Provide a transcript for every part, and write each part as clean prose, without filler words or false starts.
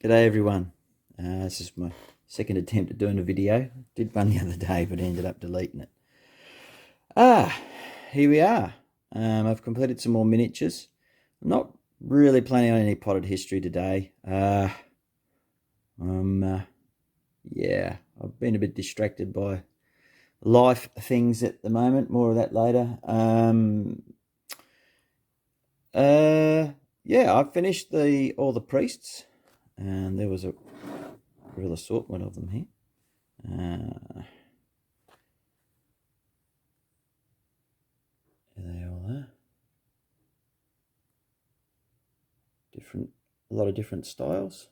G'day everyone. This is my second attempt at doing a video. Did one the other day but ended up deleting it. Here we are. I've completed some more miniatures. I'm not really planning on any potted history today. Yeah, I've been a bit distracted by life things at the moment. More of that later. Yeah, I've finished all the priests, and there was a real assortment of them here. There they all are. A lot of different styles.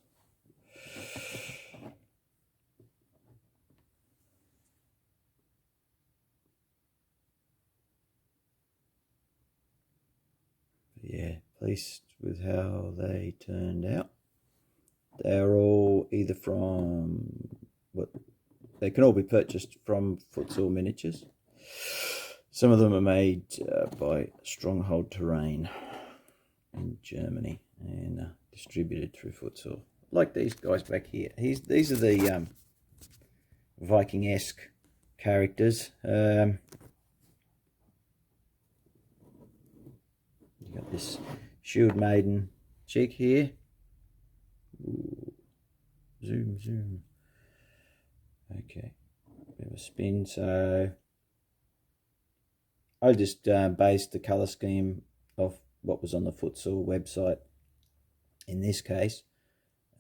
Yeah, pleased with how they turned out. They're all either from they can all be purchased from Futsal Miniatures. Some of them are made by Stronghold Terrain in Germany and distributed through Futsal. Like these guys back here. These are the Viking-esque characters. You got this Shield Maiden chick here. Ooh. Zoom. Okay, bit of a spin. So I just based the colour scheme off what was on the Futsal website. In this case,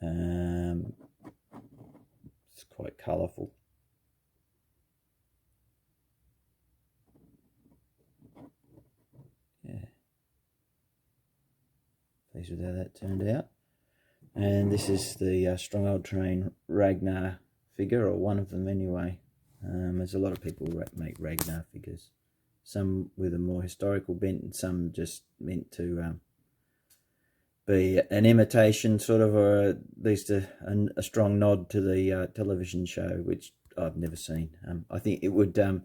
it's quite colourful. Yeah, pleased with how that turned out. And this is the Stronghold Terrain Ragnar figure, or one of them anyway. There's a lot of people make Ragnar figures, some with a more historical bent and some just meant to be an imitation, sort of, or at least a strong nod to the television show, which I've never seen. I think it would I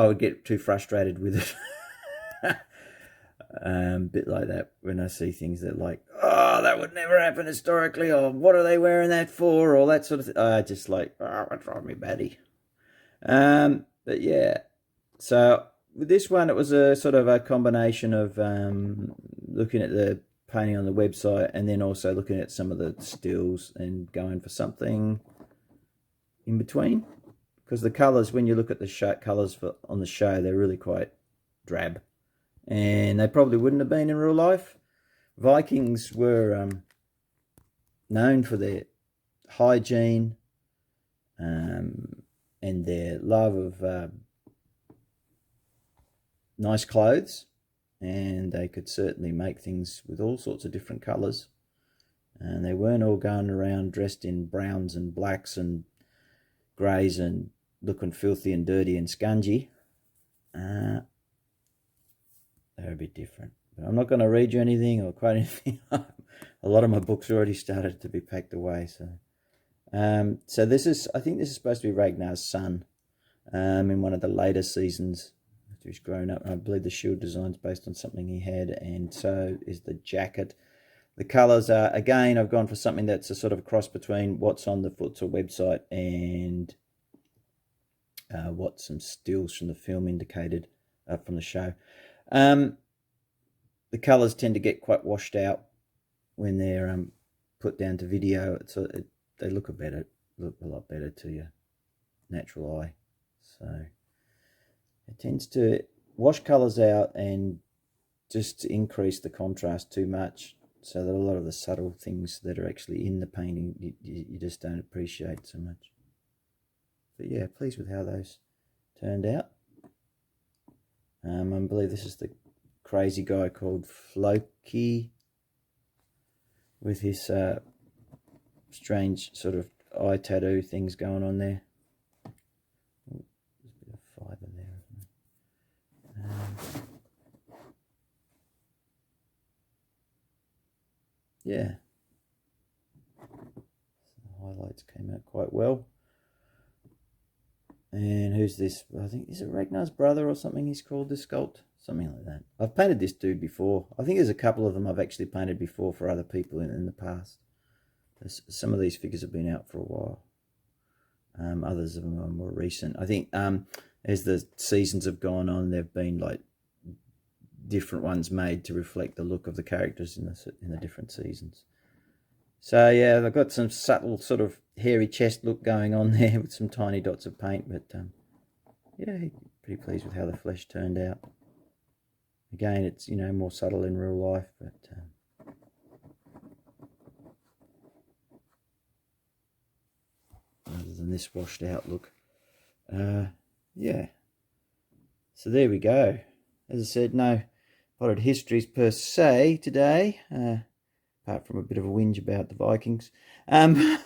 would get too frustrated with it. Bit like that when I see things that like, oh, that would never happen historically, or what are they wearing that for, or that sort of thing. I just like, oh, it drives me batty. But yeah, so with this one, it was a sort of a combination of looking at the painting on the website and then also looking at some of the stills and going for something in between, because the colours, when you look at the colours on the show, they're really quite drab. And they probably wouldn't have been in real life. Vikings were known for their hygiene and their love of nice clothes, and they could certainly make things with all sorts of different colours. And they weren't all going around dressed in browns and blacks and greys and looking filthy and dirty and scungy. They're a bit different. But I'm not going to read you anything or quote anything. A lot of my books already started to be packed away. So this is, I think this is supposed to be Ragnar's son in one of the later seasons after he's grown up. And I believe the shield design's based on something he had, and so is the jacket. The colours are, again, I've gone for something that's a sort of a cross between what's on the Futsal website and what some stills from the film indicated from the show. The colours tend to get quite washed out when they're put down to video. They look a lot better to your natural eye. So it tends to wash colours out and just increase the contrast too much, so that a lot of the subtle things that are actually in the painting you just don't appreciate so much. But yeah, pleased with how those turned out. I believe this is the crazy guy called Floki with his strange sort of eye tattoo things going on there. Oh, there's a bit of fibre there, isn't there? Yeah. So the highlights came out quite well. And who's this? I think, is it Ragnar's brother or something he's called, this sculpt? Something like that. I've painted this dude before. I think there's a couple of them I've actually painted before for other people in the past. Some of these figures have been out for a while. Others of them are more recent. I think as the seasons have gone on, there've been like different ones made to reflect the look of the characters in the different seasons. So yeah, I've got some subtle sort of hairy chest look going on there with some tiny dots of paint, but yeah, pretty pleased with how the flesh turned out. Again, it's, you know, more subtle in real life, but other than this washed out look. Yeah, so there we go. As I said, no potted histories per se today, apart from a bit of a whinge about the Vikings. I'm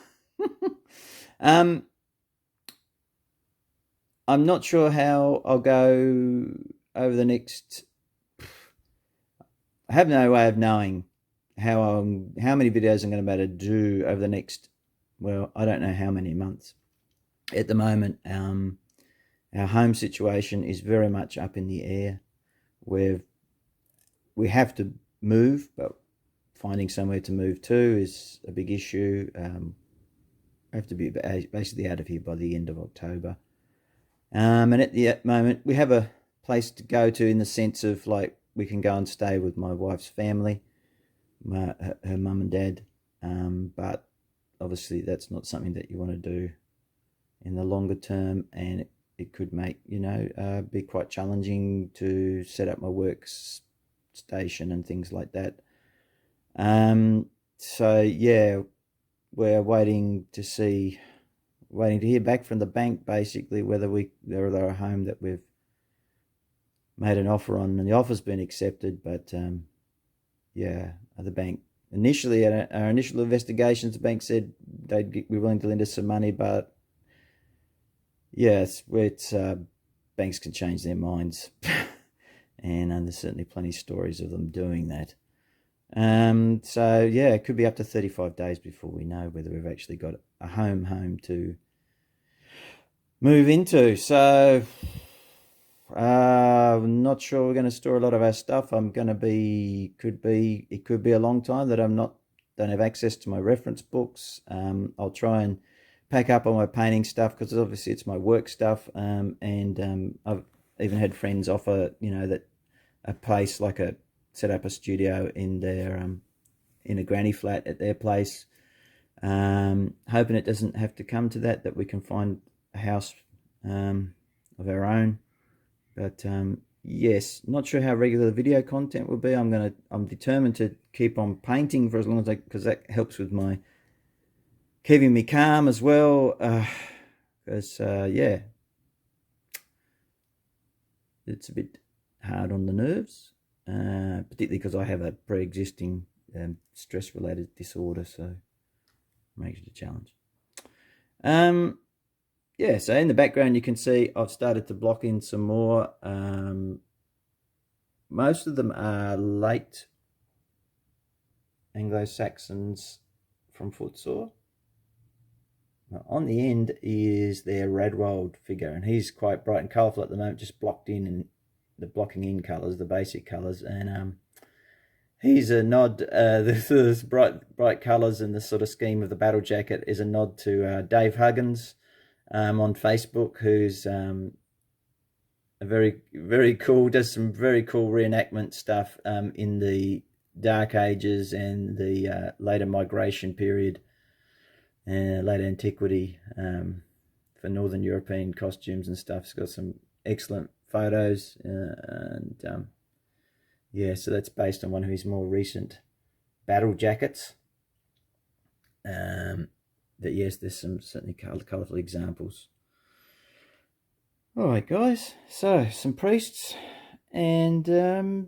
not sure how I'll go over the next. I have no way of knowing how many videos I'm going to be able to do over the next. Well, I don't know how many months. At the moment, our home situation is very much up in the air. We have to move, but finding somewhere to move to is a big issue. I have to be basically out of here by the end of October. And at the moment, we have a place to go to in the sense of like we can go and stay with my wife's family, her mum and dad. But obviously, that's not something that you want to do in the longer term, and it could make, you know, be quite challenging to set up my work station and things like that. So yeah, we're waiting to hear back from the bank, basically, whether they're a home that we've made an offer on and the offer's been accepted. But yeah, the bank initially, at our initial investigations, the bank said they'd be willing to lend us some money, but yes, banks can change their minds, and there's certainly plenty of stories of them doing that. So yeah, it could be up to 35 days before we know whether we've actually got a home to move into. So I'm not sure we're going to store a lot of our stuff. It could be a long time that don't have access to my reference books. I'll try and pack up all my painting stuff, because obviously it's my work stuff. And I've even had friends offer, you know, that a place like set up a studio in their in a granny flat at their place. Hoping it doesn't have to come to that we can find a house of our own. But yes, not sure how regular the video content will be. I'm determined to keep on painting for as long as because that helps with my keeping me calm as well. Because yeah, it's a bit hard on the nerves, particularly because I have a pre-existing stress-related disorder, so it makes it a challenge. Yeah, so in the background you can see I've started to block in some more. Most of them are late Anglo-Saxons from Footsore. Now, on the end is their Radwold figure, and he's quite bright and colourful at the moment, just blocked in, and the blocking in colours, the basic colours, and he's a nod. This bright colours and the sort of scheme of the battle jacket is a nod to Dave Huggins on Facebook, who's a very cool, does some very cool reenactment stuff in the Dark Ages and the later migration period, later antiquity, for Northern European costumes and stuff. He's got some excellent photos, and yeah, so that's based on one of his more recent battle jackets. But yes, there's some certainly colourful examples. All right, guys. So some priests and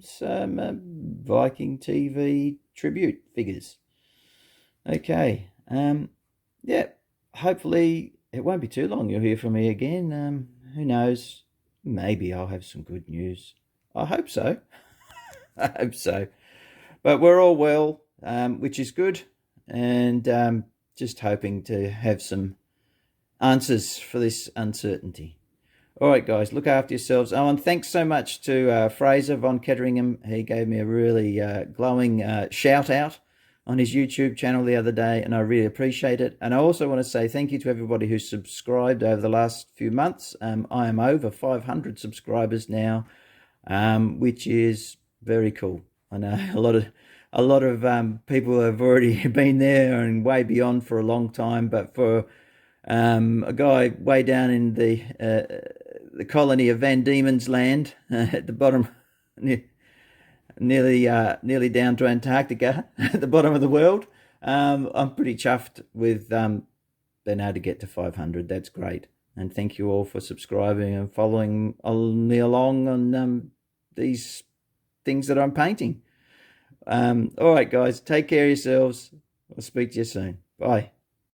some Viking TV tribute figures. Okay. Yeah. Hopefully it won't be too long. You'll hear from me again. Who knows? Maybe I'll have some good news. I hope so. I hope so. But we're all well, which is good, and just hoping to have some answers for this uncertainty. All right, guys, look after yourselves. Oh, and thanks so much to Fraser von Ketteringham. He gave me a really glowing shout out on his YouTube channel the other day, and I really appreciate it. And I also want to say thank you to everybody who's subscribed over the last few months. I am over 500 subscribers now, which is very cool. I know a lot of people have already been there and way beyond for a long time, but for a guy way down in the colony of Van Diemen's Land at the bottom, nearly down to Antarctica at the bottom of the world. I'm pretty chuffed with being able to get to 500. That's great. And thank you all for subscribing and following me along on these things that I'm painting. All right, guys, take care of yourselves. I'll speak to you soon. Bye.